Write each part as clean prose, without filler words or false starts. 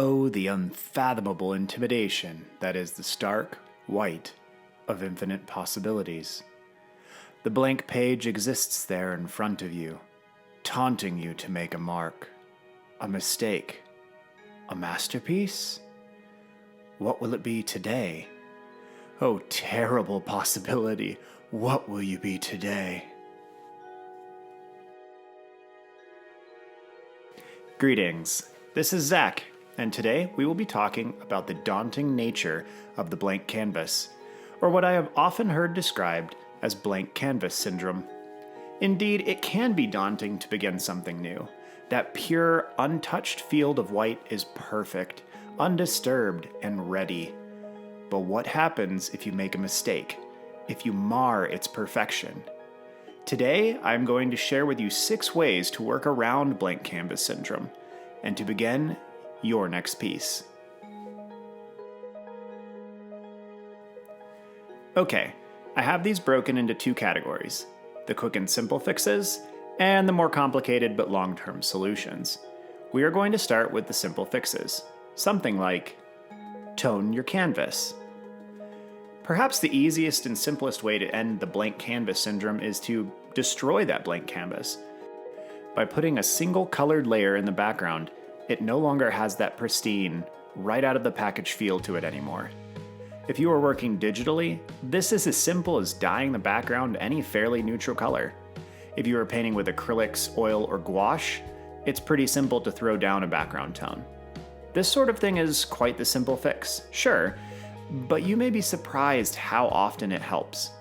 Oh, the unfathomable intimidation that is the stark white of infinite possibilities. The blank page exists there in front of you, taunting you to make a mark, a mistake, a masterpiece? What will it be today? Oh, terrible possibility, what will you be today? Greetings, this is Zach, and today we will be talking about the daunting nature of the blank canvas, or what I have often heard described as blank canvas syndrome. Indeed, it can be daunting to begin something new. That pure, untouched field of white is perfect, undisturbed, and ready. But what happens if you make a mistake, if you mar its perfection? Today, I'm going to share with you 6 ways to work around blank canvas syndrome, and to begin your next piece. Okay, I have these broken into 2 categories, the quick and simple fixes, and the more complicated but long-term solutions. We are going to start with the simple fixes, something like tone your canvas. Perhaps the easiest and simplest way to end the blank canvas syndrome is to destroy that blank canvas. By putting a single colored layer in the background, it no longer has that pristine, right out of the package feel to it anymore. If you are working digitally, this is as simple as dyeing the background any fairly neutral color. If you are painting with acrylics, oil, or gouache, it's pretty simple to throw down a background tone. This sort of thing is quite the simple fix, sure, but you may be surprised how often it helps.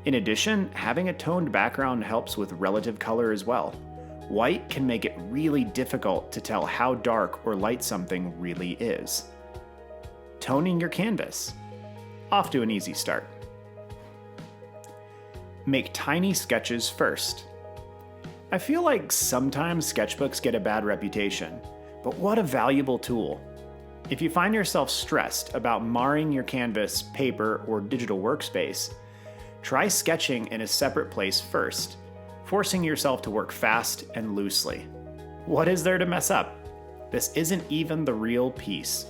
In addition, having a toned background helps with relative color as well. White can make it really difficult to tell how dark or light something really is. Toning your canvas. Off to an easy start. Make tiny sketches first. I feel like sometimes sketchbooks get a bad reputation, but what a valuable tool. If you find yourself stressed about marring your canvas, paper, or digital workspace, try sketching in a separate place first, forcing yourself to work fast and loosely. What is there to mess up? This isn't even the real piece.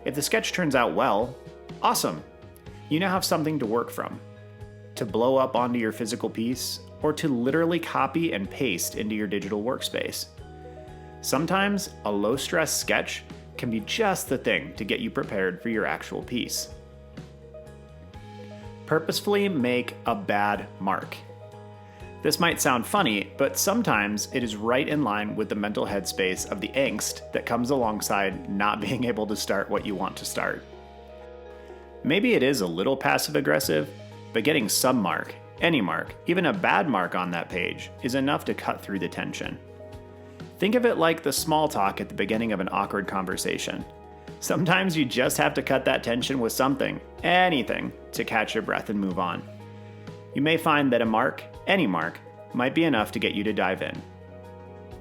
If the sketch turns out well, awesome. You now have something to work from, to blow up onto your physical piece, or to literally copy and paste into your digital workspace. Sometimes a low-stress sketch can be just the thing to get you prepared for your actual piece. Purposefully make a bad mark. This might sound funny, but sometimes it is right in line with the mental headspace of the angst that comes alongside not being able to start what you want to start. Maybe it is a little passive-aggressive, but getting some mark, any mark, even a bad mark on that page is enough to cut through the tension. Think of it like the small talk at the beginning of an awkward conversation. Sometimes you just have to cut that tension with something, anything, to catch your breath and move on. You may find that a mark, any mark, might be enough to get you to dive in.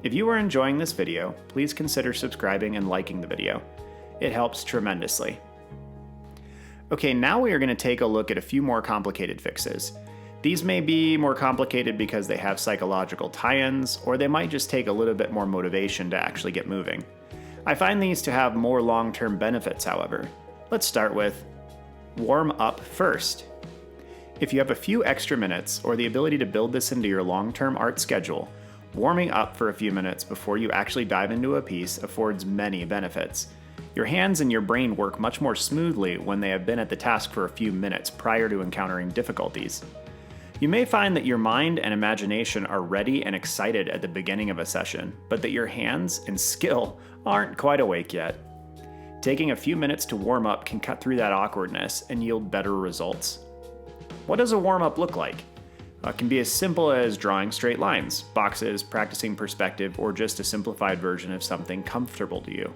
If you are enjoying this video, please consider subscribing and liking the video. It helps tremendously. Okay, now we are going to take a look at a few more complicated fixes. These may be more complicated because they have psychological tie-ins, or they might just take a little bit more motivation to actually get moving. I find these to have more long-term benefits, however. Let's start with warm up first. If you have a few extra minutes or the ability to build this into your long-term art schedule, warming up for a few minutes before you actually dive into a piece affords many benefits. Your hands and your brain work much more smoothly when they have been at the task for a few minutes prior to encountering difficulties. You may find that your mind and imagination are ready and excited at the beginning of a session, but that your hands and skill aren't quite awake yet. Taking a few minutes to warm up can cut through that awkwardness and yield better results. What does a warm-up look like? It can be as simple as drawing straight lines, boxes, practicing perspective, or just a simplified version of something comfortable to you.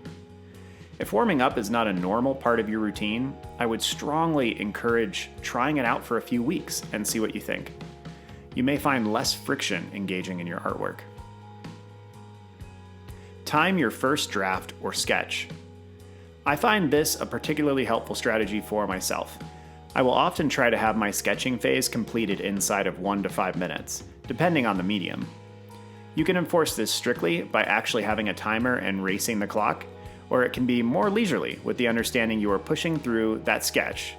If warming up is not a normal part of your routine, I would strongly encourage trying it out for a few weeks and see what you think. You may find less friction engaging in your artwork. Time your first draft or sketch. I find this a particularly helpful strategy for myself. I will often try to have my sketching phase completed inside of 1 to 5 minutes, depending on the medium. You can enforce this strictly by actually having a timer and racing the clock, or it can be more leisurely with the understanding you are pushing through that sketch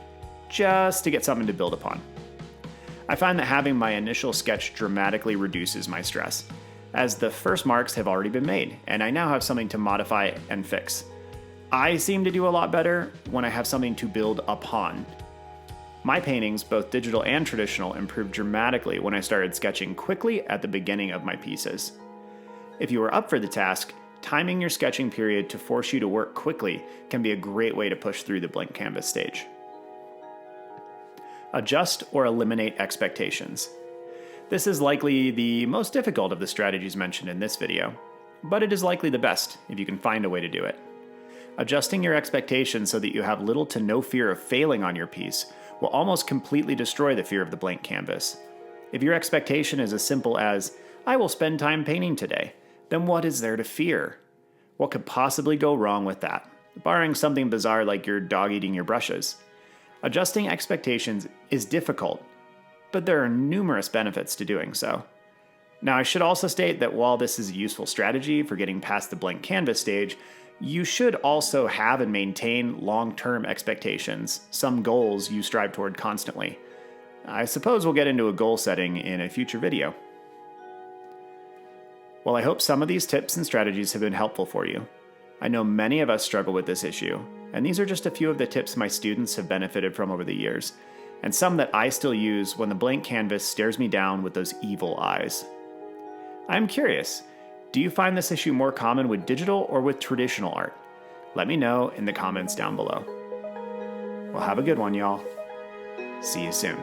just to get something to build upon. I find that having my initial sketch dramatically reduces my stress, as the first marks have already been made, and I now have something to modify and fix. I seem to do a lot better when I have something to build upon. My paintings, both digital and traditional, improved dramatically when I started sketching quickly at the beginning of my pieces. If you are up for the task, timing your sketching period to force you to work quickly can be a great way to push through the blank canvas stage. Adjust or eliminate expectations. This is likely the most difficult of the strategies mentioned in this video, but it is likely the best if you can find a way to do it. Adjusting your expectations so that you have little to no fear of failing on your piece will almost completely destroy the fear of the blank canvas. If your expectation is as simple as, "I will spend time painting today," then what is there to fear? What could possibly go wrong with that, barring something bizarre like your dog eating your brushes? Adjusting expectations is difficult, but there are numerous benefits to doing so. Now, I should also state that while this is a useful strategy for getting past the blank canvas stage, you should also have and maintain long-term expectations, some goals you strive toward constantly. I suppose we'll get into a goal setting in a future video. Well, I hope some of these tips and strategies have been helpful for you. I know many of us struggle with this issue, and these are just a few of the tips my students have benefited from over the years, and some that I still use when the blank canvas stares me down with those evil eyes. I'm curious, do you find this issue more common with digital or with traditional art? Let me know in the comments down below. Well, have a good one, y'all. See you soon.